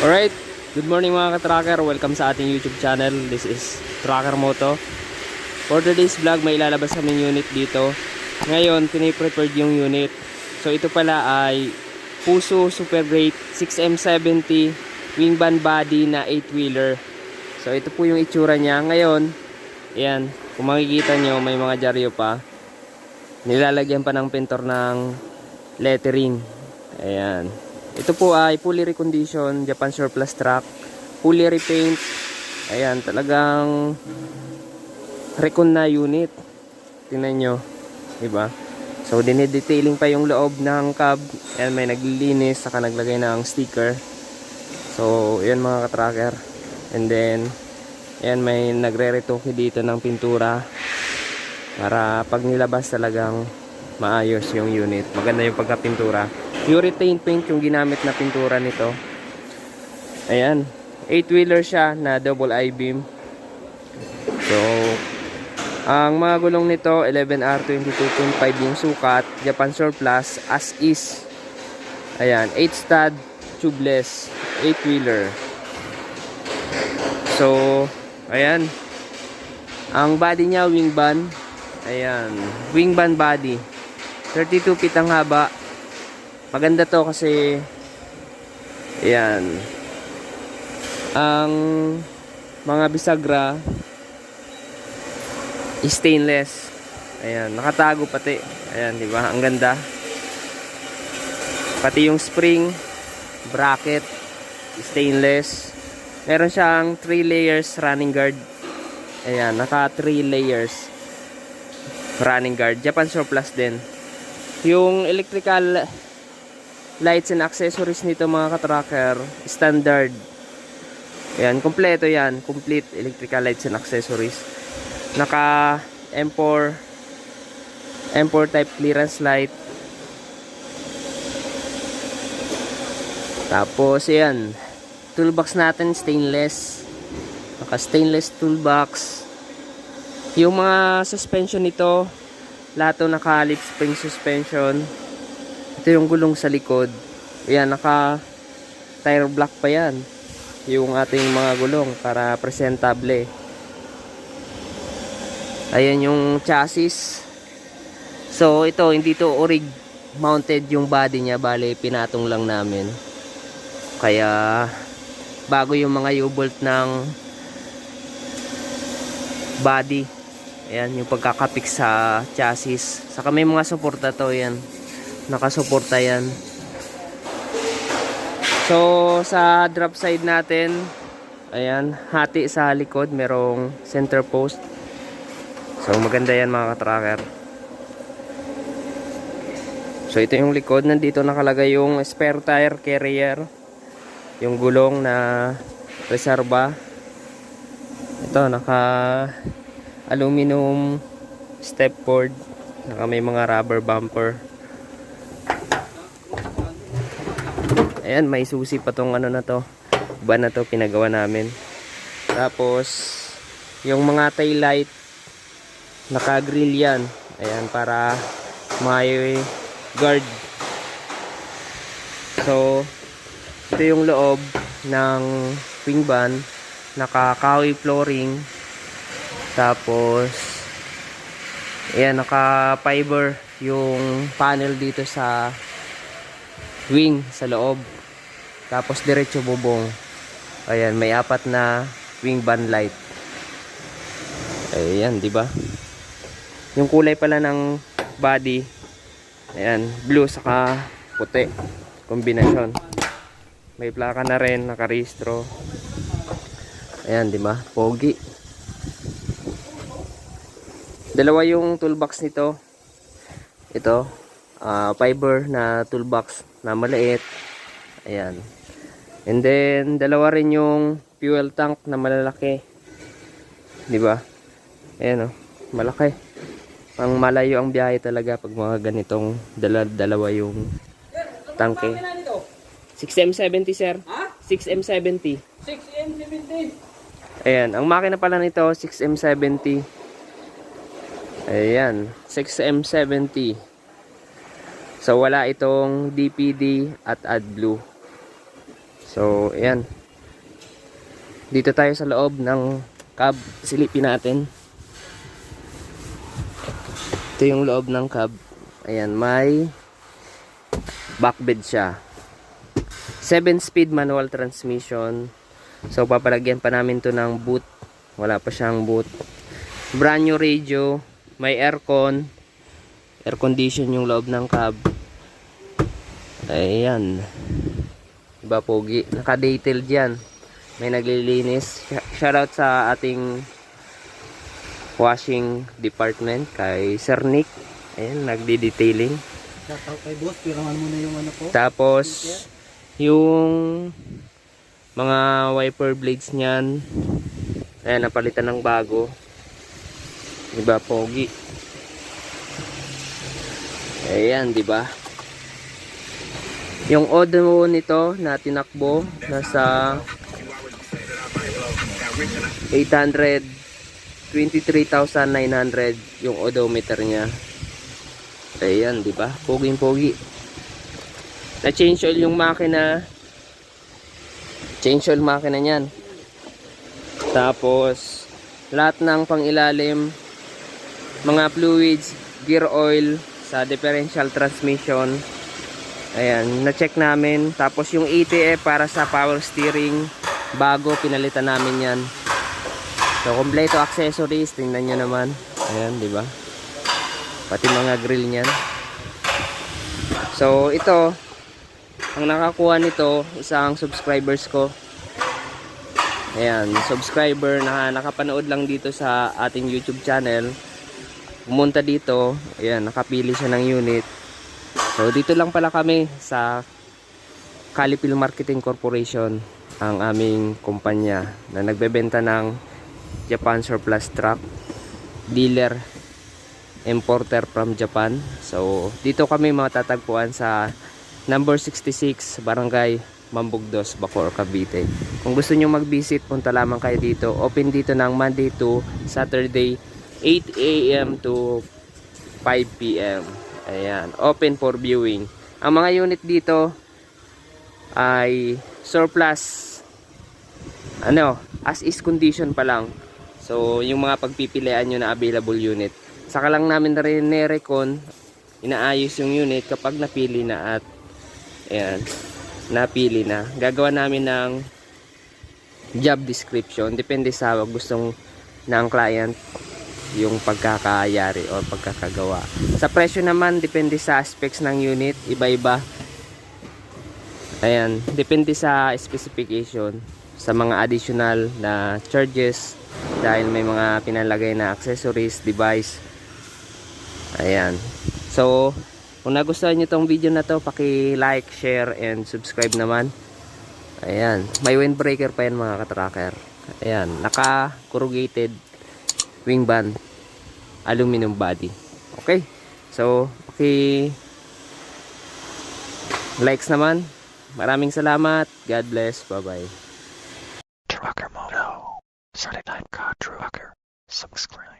Alright, good morning mga ka-tracker. Welcome sa ating YouTube channel. This is Tracker Moto. For today's vlog, may ilalabas kaming unit dito. Ngayon, piniprepared yung unit. So ito pala ay Fuso Super Great 6M70 wing band body na 8-wheeler. So ito po yung itsura niya. Ngayon, ayan, kung makikita nyo, may mga dyaryo pa. Nilalagyan pa ng pintor ng lettering. Ayan. Ito po ay fully reconditioned Japan surplus truck, fully repaint. Ayan, talagang recon na unit. Tingnan nyo, diba? So dinidetailing pa yung loob ng cab. Ayan, may naglilinis, saka naglagay ng sticker. So ayan mga ka-tracker. And then ayan, may nagre-retoke dito ng pintura para pag nilabas talagang maayos yung unit. Maganda yung pagkapintura. Urethane paint yung ginamit na pintura nito. Ayan, 8-wheeler siya na double I-beam. So ang mga gulong nito 11R 22.5 yung sukat, Japan surplus as is. Ayan, 8 stud tubeless 8-wheeler. So ayan, ang body niya wing band. Ayan, wing band body, 32 feet ang haba. Maganda to kasi ayan, ang mga bisagra stainless. Ayan, nakatago pati. Ayan, di ba? Ang ganda. Pati yung spring bracket stainless. Meron siyang 3 layers running guard. Ayan, naka 3 layers running guard. Japan surplus din. Yung electrical lights and accessories nito mga ka-tracker, standard. Ayan, kompleto yan. Complete electrical lights and accessories. Naka M4 type clearance light. Tapos ayan, toolbox natin stainless. Naka stainless toolbox. Yung mga suspension nito, lahat to naka leaf spring suspension. Ito yung gulong sa likod. Ayan, naka tire block pa yan. Yung ating mga gulong para presentable. Ayan yung chassis. So ito, hindi to orig mounted yung body niya. Bale, pinatong lang namin. Kaya bago yung mga U-bolt ng body. Ayan, yung pagkakapik sa chassis. Saka may mga suporta to yan. Nakasuporta yan. So sa drop side natin, ayan, hati sa likod, merong center post. So maganda yan mga ka-tracker. So ito yung likod, nandito nakalagay yung spare tire carrier, yung gulong na reserva. Ito naka aluminum step board, naka may mga rubber bumper. Ayan, may susi pa tong ano na to, ba na to, pinagawa namin. Tapos yung mga tail light, naka grill yan. Ayan, para may guard. So ito yung loob ng wing band, naka kahoy flooring. Tapos ayan, naka fiber yung panel dito sa wing, sa loob. Tapos diretso bubong. Ayan, may 4 na wing band light. Ayan, di ba? Yung kulay pala ng body, ayan, blue saka puti kombinasyon. May plaka na rin, nakarehistro. Ayan, di ba? Pogi. Dalawa yung toolbox nito. Ito, fiber na toolbox na maliit. Ayan. And then dalawa rin yung fuel tank na malalaki. 'Di ba? Ayan oh, malaki. Pang malayo ang biyahe talaga pag mga ganitong dalawa yung tanke. 6M70 sir. Ha? 6M70. 6M70. Ayan, ang makina pala nito 6M70. Ayan, 6M70. So wala itong DPD at AdBlue. So, ayan. Dito tayo sa loob ng cab. Silipin natin. Ito yung loob ng cab. Ayan, may backbed siya. 7-speed manual transmission. So, papalagyan pa namin to ng boot. Wala pa siyang boot. Brand new radio. May aircon. Air condition yung loob ng cab. Ayan. Diba, pogi? Naka-detailed yan. May naglilinis. Shoutout sa ating washing department kay Sir Nick. Ayan, nagdi-detailing. Shoutout kay boss, piraman mo na yung ano po. Tapos, yung mga wiper blades niyan, ayan, napalitan ng bago. Diba, pogi? Ayan, diba? Yung odo nito na tinakbo, nasa 823,900 yung odometer niya. Ayan, di ba? Poging-pogi. Na-change oil yung makina. Change oil makina niyan. Tapos, lahat ng pangilalim, mga fluids, gear oil sa differential transmission. Ayan, na-check namin. Tapos yung ATF para sa power steering, bago, pinalitan namin yan. So, kompleto accessories. Tingnan nyo naman. Ayan, di ba? Pati mga grill niyan. So, ito, ang nakakuha nito, isang subscribers ko. Ayan, subscriber na nakapanood lang dito sa ating YouTube channel. Pumunta dito. Ayan, nakapili siya ng unit. So, dito lang pala kami sa Calipil Marketing Corporation, ang aming kumpanya na nagbebenta ng Japan surplus truck, dealer, importer from Japan. So, dito kami matatagpuan sa number 66, Barangay Mambugdos, Bacoor, Cavite. Kung gusto nyo mag-visit, punta lamang kayo dito. Open dito ng Monday to Saturday, 8 AM to 5 PM. Ayan, open for viewing. Ang mga unit dito ay surplus, as is condition pa lang. So, yung mga pagpipilian nyo na available unit. Saka lang namin na rin ni-recon, inaayos yung unit kapag napili na at ayan, napili na. Gagawa namin ng job description. Depende sa gustong ng client yung pagkakayari o pagkakagawa. Sa presyo naman, depende sa specs ng unit. Iba-iba. Ayan, depende sa specification. Sa mga additional na charges dahil may mga pinalagay na accessories, device. Ayan. So, kung nagustuhan nyo tong video na to, paki-like, share, and subscribe naman. Ayan. May windbreaker pa yan mga katracker. Ayan. Naka-corrugated wing band. Aluminum body. Okay. So, likes naman. Maraming salamat. God bless. Bye-bye. Trucker Moto. Saturday Night Car Trucker. Subscribe.